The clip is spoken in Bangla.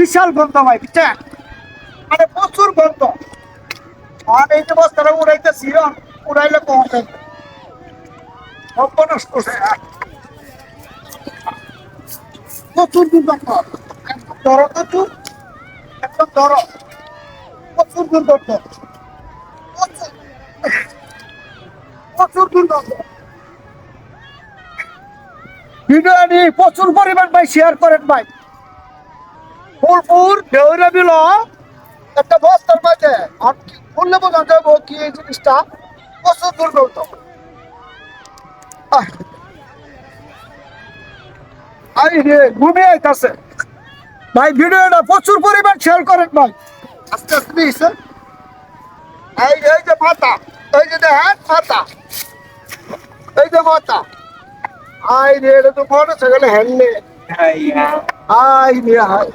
বিশাল গন্ধ ভাই, বুঝছেন? মানে প্রচুর গন্ধ। আর এই যে বস্তাটা উড়াইতেছি, উড়াইলে কম সর্বনাশ করছে। প্রচুর দুর্গন্ধ, একদম ধরো প্রচুর, একদম ধরো প্রচুর দুর্গন্ধ, প্রচুর প্রচুর দুর্গন্ধ। ভিডিওটি প্রচুর পরিমাণ ভাই শেয়ার করেন ভাই। ফুলপুর দেউরা বিল একটা বস্তার মাঝে আর কি বললে বোঝা যাবো কি এই জিনিসটা প্রচুর দুর্গন্ধ। আহ, আই রে ঘুমিয়ে আইতাছে ভাই। ভিডিওটা প্রচুর পরিমাণ শেয়ার করেন ভাই। আস্তে আস্তে দিয়েছে। এই যে মাথা, এই যে দেখেন মাথা, এই যে মাথা। আই রে এটা তো মোটর সাইকেলে হ্যান্ডলে। আই রে হাই।